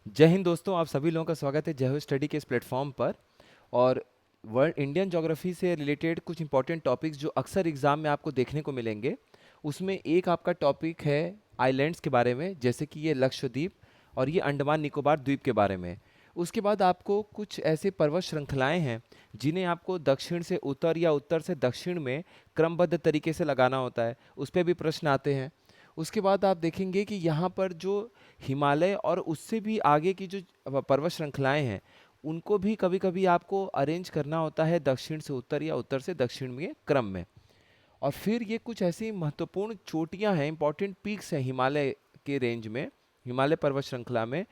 जय हिंद दोस्तों, आप सभी लोगों का स्वागत है जय हो स्टडी के इस प्लेटफॉर्म पर। और वर्ल्ड इंडियन ज्योग्राफी से रिलेटेड कुछ इंपॉर्टेंट टॉपिक्स जो अक्सर एग्जाम में आपको देखने को मिलेंगे, उसमें एक आपका टॉपिक है आइलैंड्स के बारे में, जैसे कि ये लक्षद्वीप और ये अंडमान निकोबार द्वीप के बारे में। उसके बाद आपको कुछ ऐसे पर्वत श्रृंखलाएं हैं जिन्हें आपको दक्षिण से उत्तर या उत्तर से दक्षिण में क्रमबद्ध तरीके से लगाना होता है, उस पर भी प्रश्न आते हैं। उसके बाद आप देखेंगे कि यहाँ पर जो हिमालय और उससे भी आगे की जो पर्वत श्रृंखलाएं हैं, उनको भी कभी कभी आपको अरेंज करना होता है दक्षिण से उत्तर या उत्तर से दक्षिण में क्रम में। और फिर ये कुछ ऐसी महत्वपूर्ण चोटियां हैं, इंपॉर्टेंट पीक्स हैं हिमालय के रेंज में, हिमालय पर्वत श्रृंखला में,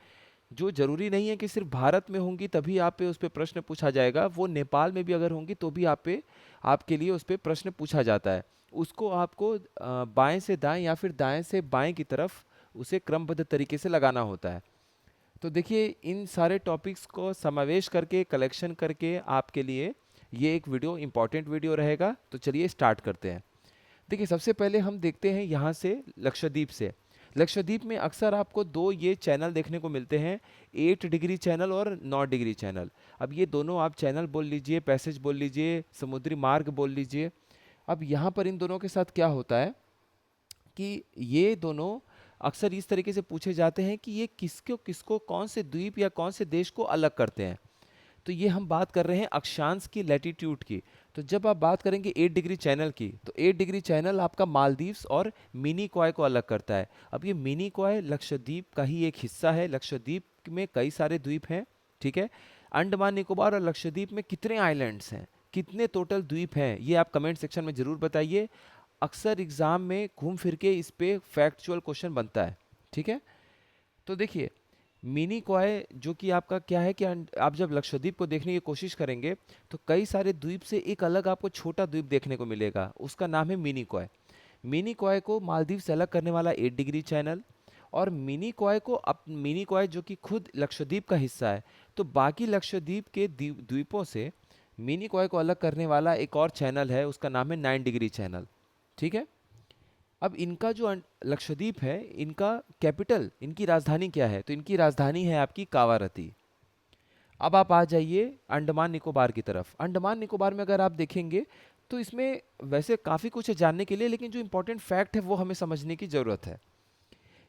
जो जरूरी नहीं है कि सिर्फ भारत में होंगी तभी आप पे उस पे प्रश्न पूछा जाएगा। वो नेपाल में भी अगर होंगी तो भी आपके लिए उस पे प्रश्न पूछा जाता है। उसको आपको बाएं से दाएं या फिर दाएं से बाएं की तरफ उसे क्रमबद्ध तरीके से लगाना होता है। तो देखिए, इन सारे टॉपिक्स को समावेश करके कलेक्शन करके आपके लिए ये एक वीडियो इंपॉर्टेंट वीडियो रहेगा। तो चलिए स्टार्ट करते हैं। देखिए, सबसे पहले हम देखते हैं यहाँ से लक्षद्वीप से। लक्षद्वीप में अक्सर आपको दो ये चैनल देखने को मिलते हैं, 8 डिग्री चैनल और 9 डिग्री चैनल। अब ये दोनों आप चैनल बोल लीजिए, पैसेज बोल लीजिए, समुद्री मार्ग बोल लीजिए। अब यहाँ पर इन दोनों के साथ क्या होता है कि ये दोनों अक्सर इस तरीके से पूछे जाते हैं कि ये किसको किसको, कौन से द्वीप या कौन से देश को अलग करते हैं। तो ये हम बात कर रहे हैं अक्षांश की, लैटिट्यूड की। तो जब आप बात करेंगे 8 डिग्री चैनल की, तो 8 डिग्री चैनल आपका मालदीव्स और मिनी कॉय को अलग करता है। अब ये मिनी कॉय लक्षद्वीप का ही एक हिस्सा है। लक्षद्वीप में कई सारे द्वीप हैं, ठीक है। अंडमान निकोबार और लक्षद्वीप में कितने आइलैंड्स हैं, कितने टोटल द्वीप हैं, ये आप कमेंट सेक्शन में जरूर बताइए। अक्सर एग्जाम में घूम फिर के इस पे फैक्चुअल क्वेश्चन बनता है, ठीक है। तो देखिए, मिनी कॉय जो कि आपका क्या है कि आप जब लक्षद्वीप को देखने की कोशिश करेंगे तो कई सारे द्वीप से एक अलग आपको छोटा द्वीप देखने को मिलेगा, उसका नाम है मिनी कॉय। मिनी कॉय को मालदीव से अलग करने वाला 8 डिग्री चैनल, और मिनी कॉय को मिनी कॉय जो कि खुद लक्षद्वीप का हिस्सा है, तो बाकी लक्षद्वीप के द्वीपों से मिनी कॉय को अलग करने वाला एक और चैनल है, उसका नाम है 9 डिग्री चैनल, ठीक है। अब इनका जो लक्षद्वीप है, इनका कैपिटल, इनकी राजधानी क्या है, तो इनकी राजधानी है आपकी कावारती। अब आप आ जाइए अंडमान निकोबार की तरफ। अंडमान निकोबार में अगर आप देखेंगे तो इसमें वैसे काफ़ी कुछ है जानने के लिए, लेकिन जो इंपॉर्टेंट फैक्ट है वो हमें समझने की ज़रूरत है।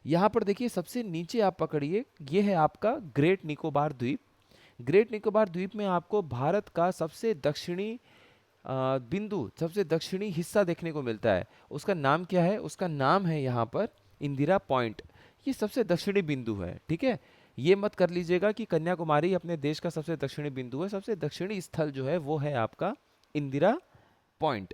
यहाँ पर देखिए, सबसे नीचे आप पकड़िए, ये है आपका ग्रेट निकोबार द्वीप। ग्रेट निकोबार द्वीप में आपको भारत का सबसे दक्षिणी बिंदु, सबसे दक्षिणी हिस्सा देखने को मिलता है। उसका नाम क्या है, उसका नाम है यहाँ पर इंदिरा पॉइंट। ये सबसे दक्षिणी बिंदु है, ठीक है। ये मत कर लीजिएगा कि कन्याकुमारी अपने देश का सबसे दक्षिणी बिंदु है। सबसे दक्षिणी स्थल जो है वो है आपका इंदिरा पॉइंट।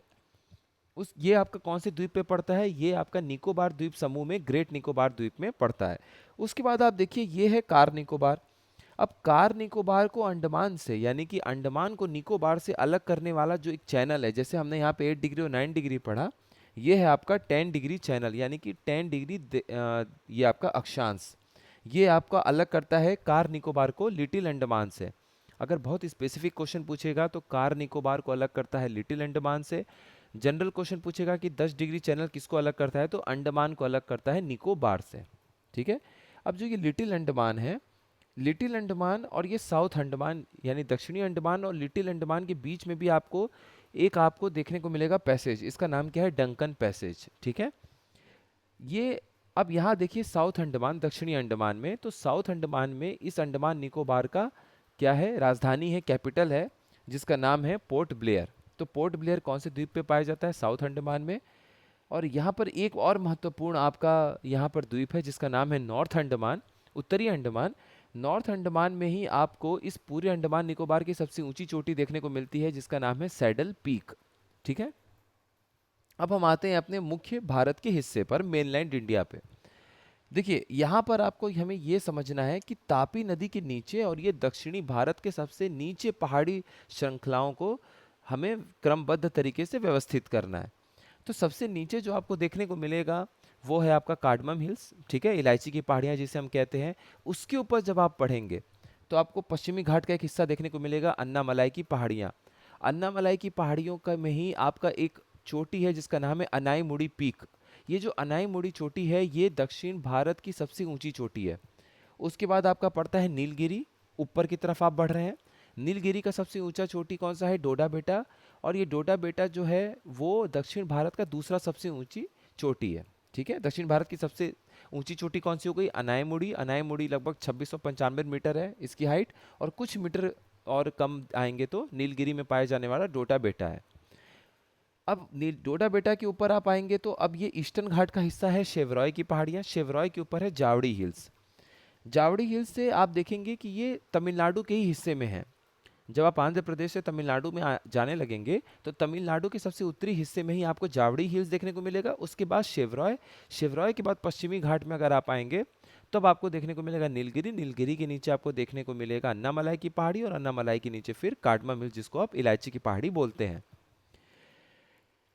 उस ये आपका कौन से द्वीप पे पड़ता है, ये आपका निकोबार द्वीप समूह में, ग्रेट निकोबार द्वीप में पड़ता है। उसके बाद आप देखिए, ये है कार निकोबार। अब कार निकोबार को अंडमान से, यानी कि अंडमान को निकोबार से अलग करने वाला जो एक चैनल है, जैसे हमने यहाँ पे 8 डिग्री और 9 डिग्री पढ़ा, ये है आपका 10 डिग्री चैनल, यानी कि 10 डिग्री ये आपका अक्षांश। ये आपका अलग करता है कार निकोबार को लिटिल अंडमान से। अगर बहुत स्पेसिफिक क्वेश्चन पूछेगा तो कार निकोबार को अलग करता है लिटिल अंडमान से। जनरल क्वेश्चन पूछेगा कि 10 डिग्री चैनल किसको अलग करता है, तो अंडमान को अलग करता है निकोबार से, ठीक है। अब जो ये लिटिल अंडमान है, लिटिल अंडमान और ये साउथ अंडमान यानी दक्षिणी अंडमान और लिटिल अंडमान के बीच में भी आपको देखने को मिलेगा पैसेज। इसका नाम क्या है, डंकन पैसेज, ठीक है। ये अब यहाँ देखिए, साउथ अंडमान दक्षिणी अंडमान में, तो साउथ अंडमान में इस अंडमान निकोबार का क्या है, राजधानी है, कैपिटल है, जिसका नाम है पोर्ट ब्लेयर। तो पोर्ट ब्लेयर कौन से द्वीप पे पाया जाता है, साउथ अंडमान में। और यहाँ पर एक और महत्वपूर्ण आपका यहाँ पर द्वीप है जिसका नाम है नॉर्थ अंडमान, उत्तरी अंडमान। नॉर्थ अंडमान में ही आपको इस पूरे अंडमान निकोबार की सबसे ऊंची चोटी देखने को मिलती है, जिसका नाम है सैडल पीक, ठीक है। अब हम आते हैं अपने मुख्य भारत के हिस्से पर, मेनलैंड इंडिया पे। देखिए, यहाँ पर आपको हमें ये समझना है कि तापी नदी के नीचे और ये दक्षिणी भारत के सबसे नीचे पहाड़ी श्रृंखलाओं को हमें क्रमबद्ध तरीके से व्यवस्थित करना है। तो सबसे नीचे जो आपको देखने को मिलेगा वो है आपका कार्डमम हिल्स, ठीक है, इलायची की पहाड़ियाँ जिसे हम कहते हैं। उसके ऊपर जब आप पढ़ेंगे तो आपको पश्चिमी घाट का एक हिस्सा देखने को मिलेगा, अन्नामलाई की पहाड़ियाँ। अन्नामलाई की पहाड़ियों का में ही आपका एक चोटी है जिसका नाम है अनाईमुड़ी पीक। ये जो अनाईमुड़ी चोटी है, ये दक्षिण भारत की सबसे ऊंची चोटी है। उसके बाद आपका पड़ता है नीलगिरी, ऊपर की तरफ आप बढ़ रहे हैं। नीलगिरी का सबसे ऊंचा चोटी कौन सा है? डोडा बेटा। और ये डोडा बेटा जो है वो दक्षिण भारत का दूसरा सबसे ऊंची चोटी है। ठीक है, दक्षिण भारत की सबसे ऊंची चोटी कौन सी हो गई? अनायमुड़ी। अनायमुड़ी लगभग 2695 मीटर है इसकी हाइट, और कुछ मीटर और कम आएंगे तो नीलगिरी में पाया जाने वाला डोडा बेटा है। अब डोडा बेटा के ऊपर आप आएंगे तो अब ये ईस्टर्न घाट का हिस्सा है, शेवरॉय की पहाड़ियाँ। शेवरॉय के ऊपर है जावड़ी हिल्स। जावड़ी हिल्स से आप देखेंगे कि ये तमिलनाडु के ही हिस्से में है। जब आप आंध्र प्रदेश से तमिलनाडु में जाने लगेंगे तो तमिलनाडु के सबसे उत्तरी हिस्से में ही आपको जावड़ी हिल्स देखने को मिलेगा। उसके बाद शेवरॉय, शेवरॉय के बाद पश्चिमी घाट में अगर आप आएंगे तब आपको देखने को मिलेगा नीलगिरी। नीलगिरी के नीचे आपको देखने को मिलेगा अन्नामलाई की पहाड़ी, और अन्नामलाई के नीचे फिर कार्डमम हिल्स, जिसको आप इलायची की पहाड़ी बोलते हैं।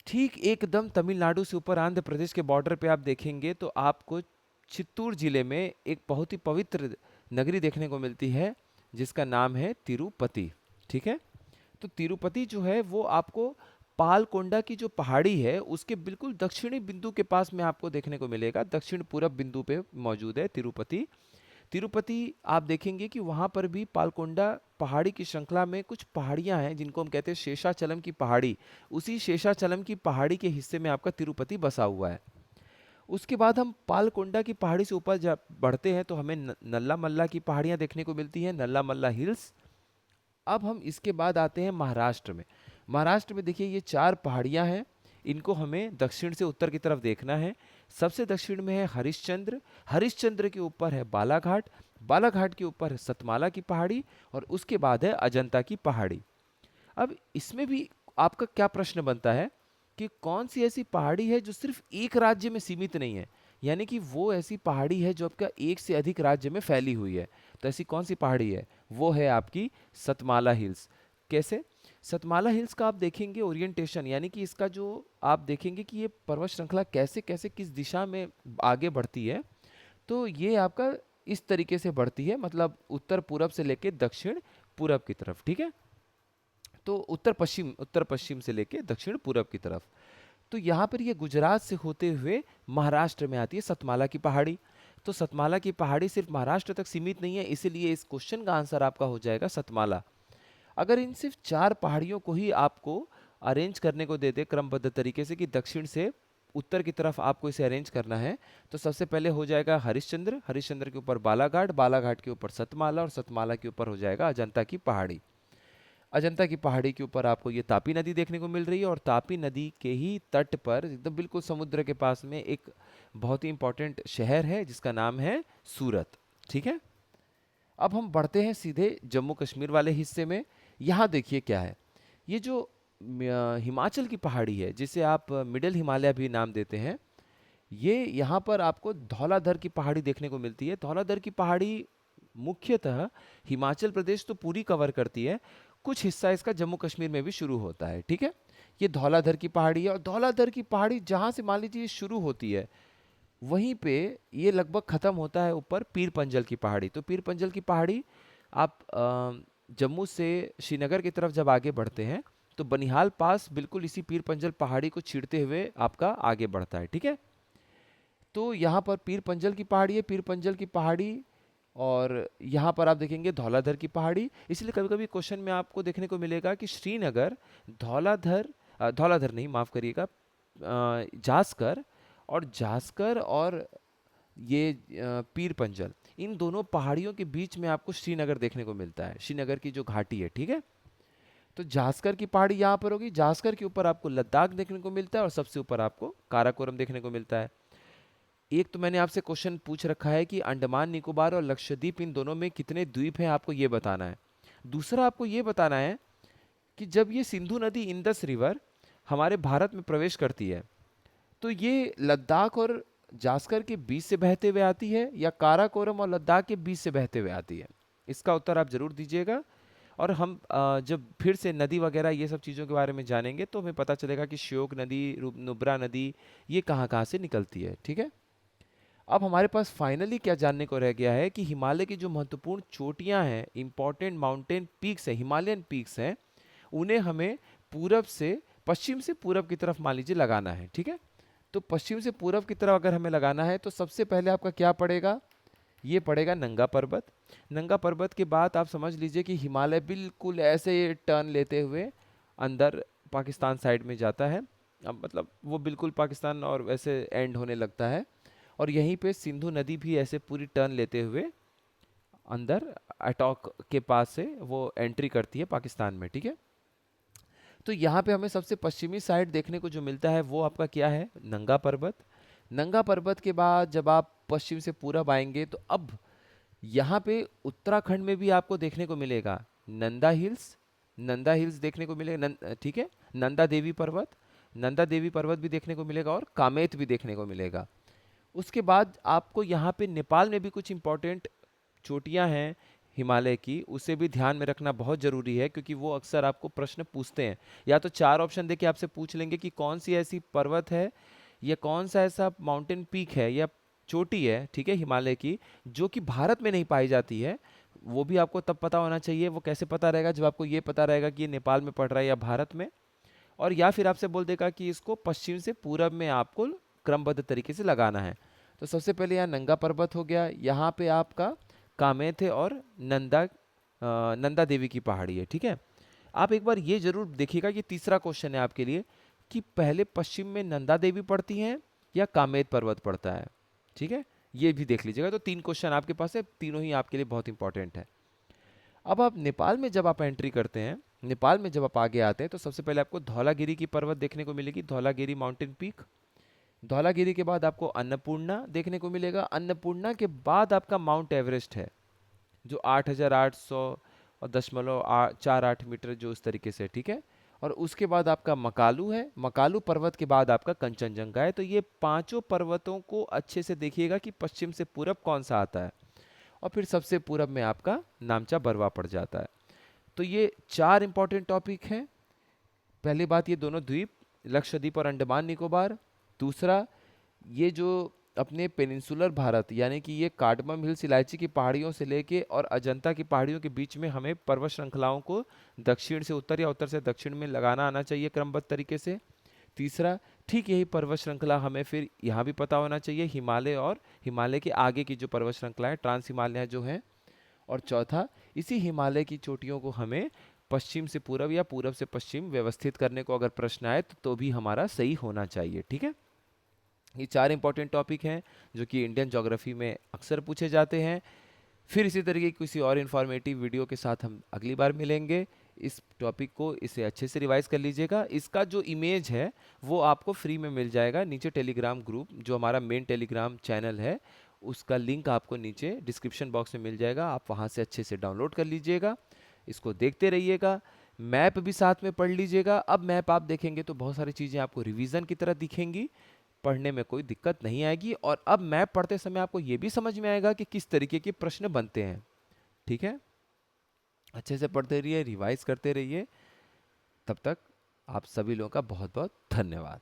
ठीक एकदम तमिलनाडु से ऊपर आंध्र प्रदेश के बॉर्डर पे आप देखेंगे तो आपको चित्तूर जिले में एक बहुत ही पवित्र नगरी देखने को मिलती है, जिसका नाम है तिरुपति। ठीक है, तो तिरुपति जो है वो आपको पालकोंडा की जो पहाड़ी है उसके बिल्कुल दक्षिणी बिंदु के पास में आपको देखने को मिलेगा। दक्षिण पूरब बिंदु पे मौजूद है तिरुपति। तिरुपति आप देखेंगे कि वहाँ पर भी पालकोंडा पहाड़ी की श्रृंखला में कुछ पहाड़ियाँ हैं जिनको हम कहते हैं शेषाचलम की पहाड़ी। उसी शेषाचलम की पहाड़ी के हिस्से में आपका तिरुपति बसा हुआ है। उसके बाद हम पालकोंडा की पहाड़ी से ऊपर बढ़ते हैं तो हमें नल्ला मल्ला की पहाड़ियाँ देखने को मिलती हैं, नल्ला मल्ला हिल्स। अब हम इसके बाद आते हैं महाराष्ट्र में। महाराष्ट्र में देखिए ये चार पहाड़ियाँ हैं, इनको हमें दक्षिण से उत्तर की तरफ देखना है। सबसे दक्षिण में है हरिश्चंद्र, हरिश्चंद्र के ऊपर है बालाघाट, बालाघाट के ऊपर है सतमाला की पहाड़ी, और उसके बाद है अजंता की पहाड़ी। अब इसमें भी आपका क्या प्रश्न बनता है कि कौन सी ऐसी पहाड़ी है जो सिर्फ एक राज्य में सीमित नहीं है, यानी कि वो ऐसी पहाड़ी है जो आपका एक से अधिक राज्य में फैली हुई है। तो ऐसी कौन सी पहाड़ी है? वो है आपकी सतमाला हिल्स। कैसे? सतमाला हिल्स का आप देखेंगे ओरिएंटेशन, यानी कि इसका जो आप देखेंगे कि ये पर्वत श्रृंखला कैसे कैसे किस दिशा में आगे बढ़ती है, तो ये आपका इस तरीके से बढ़ती है, मतलब उत्तर पूरब से लेके दक्षिण पूरब की तरफ। ठीक है, तो उत्तर पश्चिम से लेके दक्षिण पूरब की तरफ। तो यहाँ पर ये गुजरात से होते हुए महाराष्ट्र में आती है सतमाला की पहाड़ी। तो सतमाला की पहाड़ी सिर्फ महाराष्ट्र तक सीमित नहीं है, इसीलिए इस क्वेश्चन का आंसर आपका हो जाएगा सतमाला। अगर इन सिर्फ चार पहाड़ियों को ही आपको अरेंज करने को देते क्रमबद्ध तरीके से कि दक्षिण से उत्तर की तरफ आपको इसे अरेंज करना है, तो सबसे पहले हो जाएगा हरिश्चंद्र, हरिश्चंद्र के ऊपर बालाघाट, बालाघाट के ऊपर सतमाला, और सतमाला के ऊपर हो जाएगा अजंता की पहाड़ी। अजंता की पहाड़ी के ऊपर आपको ये तापी नदी देखने को मिल रही है, और तापी नदी के ही तट पर एकदम बिल्कुल समुद्र के पास में एक बहुत ही इंपॉर्टेंट शहर है जिसका नाम है सूरत। ठीक है, अब हम बढ़ते हैं सीधे जम्मू कश्मीर वाले हिस्से में। यहाँ देखिए क्या है, ये जो हिमाचल की पहाड़ी है जिसे आप मिडिल हिमालय भी नाम देते हैं, ये यहाँ पर आपको धौलाधर की पहाड़ी देखने को मिलती है। धौलाधर की पहाड़ी मुख्यतः हिमाचल प्रदेश तो पूरी कवर करती है, कुछ हिस्सा इसका जम्मू कश्मीर में भी शुरू होता है। ठीक है, ये धौलाधर की पहाड़ी है, और धौलाधर की पहाड़ी जहाँ से मान लीजिए शुरू होती है वहीं पे ये लगभग ख़त्म होता है ऊपर पीर पंजल की पहाड़ी। तो पीर पंजल की पहाड़ी आप जम्मू से श्रीनगर की तरफ जब आगे बढ़ते हैं तो बनिहाल पास बिल्कुल इसी पीर पंजल पहाड़ी को छीड़ते हुए आपका आगे बढ़ता है। ठीक है, तो यहाँ पर पीर पंजल की पहाड़ी है, पीर पंजल की पहाड़ी, और यहाँ पर आप देखेंगे धौलाधर की पहाड़ी। इसलिए कभी कभी क्वेश्चन में आपको देखने को मिलेगा कि श्रीनगर, धौलाधर, धौलाधर नहीं माफ़ करिएगा, जास्कर, और जास्कर और ये पीर पंजल, इन दोनों पहाड़ियों के बीच में आपको श्रीनगर देखने को मिलता है, श्रीनगर की जो घाटी है। ठीक है, तो जास्कर की पहाड़ी यहाँ पर होगी, जास्कर के ऊपर आपको लद्दाख देखने को मिलता है, और सबसे ऊपर आपको काराकोरम देखने को मिलता है। एक तो मैंने आपसे क्वेश्चन पूछ रखा है कि अंडमान निकोबार और लक्षद्वीप इन दोनों में कितने द्वीप हैं, आपको ये बताना है। दूसरा आपको ये बताना है कि जब ये सिंधु नदी इंडस रिवर हमारे भारत में प्रवेश करती है तो ये लद्दाख और जास्कर के बीच से बहते हुए आती है या काराकोरम और लद्दाख के बीच से बहते हुए आती है? इसका उत्तर आप जरूर दीजिएगा। और हम जब फिर से नदी वगैरह ये सब चीज़ों के बारे में जानेंगे तो हमें पता चलेगा कि श्योक नदी, नुब्रा नदी, ये कहाँ कहाँ से निकलती है। ठीक है, अब हमारे पास फाइनली क्या जानने को रह गया है कि हिमालय की जो महत्वपूर्ण चोटियां हैं, इंपॉर्टेंट माउंटेन पीक्स हैं, हिमालयन पीक्स हैं, उन्हें हमें पूरब से पश्चिम से पूरब की तरफ मान लीजिए लगाना है। ठीक है, तो पश्चिम से पूरब की तरफ अगर हमें लगाना है तो सबसे पहले आपका क्या पड़ेगा? ये पड़ेगा नंगा पर्वत। नंगा पर्वत के बाद आप समझ लीजिए कि हिमालय बिल्कुल ऐसे टर्न लेते हुए अंदर पाकिस्तान साइड में जाता है। अब मतलब वो बिल्कुल पाकिस्तान और वैसे एंड होने लगता है, और यहीं पे सिंधु नदी भी ऐसे पूरी टर्न लेते हुए अंदर अटॉक के पास से वो एंट्री करती है पाकिस्तान में, ठीक है। तो यहाँ पे हमें सबसे पश्चिमी साइड देखने को जो मिलता है वो आपका क्या है, नंगा पर्वत। नंगा पर्वत के बाद जब आप पश्चिम से पूरब आएंगे तो अब यहाँ पे उत्तराखंड में भी आपको देखने को मिलेगा नंदा हिल्स। नंदा हिल्स देखने को मिलेगा, ठीक है, नंदा देवी पर्वत। नंदा देवी पर्वत भी देखने को मिलेगा और कामेत भी देखने को मिलेगा। उसके बाद आपको यहाँ पे नेपाल में भी कुछ इंपॉर्टेंट चोटियाँ हैं हिमालय की, उसे भी ध्यान में रखना बहुत ज़रूरी है, क्योंकि वो अक्सर आपको प्रश्न पूछते हैं। या तो चार ऑप्शन देके आपसे पूछ लेंगे कि कौन सी ऐसी पर्वत है या कौन सा ऐसा माउंटेन पीक है या चोटी है, ठीक है, हिमालय की, जो कि भारत में नहीं पाई जाती है। वो भी आपको तब पता होना चाहिए। वो कैसे पता रहेगा, जब आपको ये पता रहेगा कि ये नेपाल में पड़ रहा है या भारत में। और या फिर आपसे बोल देगा कि इसको पश्चिम से पूरब में आपको क्रमबद्ध तरीके से लगाना है। तो सबसे पहले यहाँ नंगा पर्वत हो गया, यहाँ पे आपका कामेत है और नंदा देवी की पहाड़ी है, ठीक है। आप एक बार ये जरूर देखिएगा कि तीसरा क्वेश्चन है आपके लिए कि पहले पश्चिम में नंदा देवी पड़ती हैं या कामेत पर्वत पड़ता है, ठीक है। ये भी देख लीजिएगा। तो तीन क्वेश्चन आपके पास है, तीनों ही आपके लिए बहुत इंपॉर्टेंट है। अब आप नेपाल में जब आप एंट्री करते हैं, नेपाल में जब आप आगे आते हैं, तो सबसे पहले आपको धौलागिरी की पर्वत देखने को मिलेगी, धौलागिरी माउंटेन पीक। धौलागिरी के बाद आपको अन्नपूर्णा देखने को मिलेगा। अन्नपूर्णा के बाद आपका माउंट एवरेस्ट है, जो 8,800 और 0.48 मीटर, जो उस तरीके से, ठीक है। और उसके बाद आपका मकालू है, मकालू पर्वत के बाद आपका कंचनजंगा है। तो ये पांचों पर्वतों को अच्छे से देखिएगा कि पश्चिम से पूरब कौन सा आता है, और फिर सबसे पूरब में आपका नामचा बरवा पड़ जाता है। तो ये चार इंपॉर्टेंट टॉपिक हैं। पहली बात, ये दोनों द्वीप, लक्षद्वीप और अंडमान निकोबार। दूसरा, ये जो अपने पेनिनसुलर भारत, यानी कि ये कार्डमम हिल्स इलायची की पहाड़ियों से लेके और अजंता की पहाड़ियों के बीच में हमें पर्वत श्रृंखलाओं को दक्षिण से उत्तर या उत्तर से दक्षिण में लगाना आना चाहिए क्रमबद्ध तरीके से। तीसरा, ठीक यही पर्वत श्रृंखला हमें फिर यहाँ भी पता होना चाहिए, हिमालय और हिमालय के आगे की जो पर्वत श्रृंखला है, ट्रांस हिमालय जो है। और चौथा, इसी हिमालय की चोटियों को हमें पश्चिम से पूरब या पूरब से पश्चिम व्यवस्थित करने को अगर प्रश्न आए तो भी हमारा सही होना चाहिए, ठीक है। ये चार इंपॉर्टेंट टॉपिक हैं जो कि इंडियन ज्योग्राफी में अक्सर पूछे जाते हैं। फिर इसी तरीके की किसी और इन्फॉर्मेटिव वीडियो के साथ हम अगली बार मिलेंगे। इस टॉपिक को इसे अच्छे से रिवाइज कर लीजिएगा। इसका जो इमेज है वो आपको फ्री में मिल जाएगा नीचे टेलीग्राम ग्रुप, जो हमारा मेन टेलीग्राम चैनल है, उसका लिंक आपको नीचे डिस्क्रिप्शन बॉक्स में मिल जाएगा। आप वहाँ से अच्छे से डाउनलोड कर लीजिएगा, इसको देखते रहिएगा। मैप भी साथ में पढ़ लीजिएगा। अब मैप आप देखेंगे तो बहुत सारी चीज़ें आपको रिवीजन की तरह दिखेंगी, पढ़ने में कोई दिक्कत नहीं आएगी। और अब मैप पढ़ते समय आपको ये भी समझ में आएगा कि किस तरीके के प्रश्न बनते हैं, ठीक है। अच्छे से पढ़ते रहिए, रिवाइज करते रहिए। तब तक आप सभी लोगों का बहुत बहुत धन्यवाद।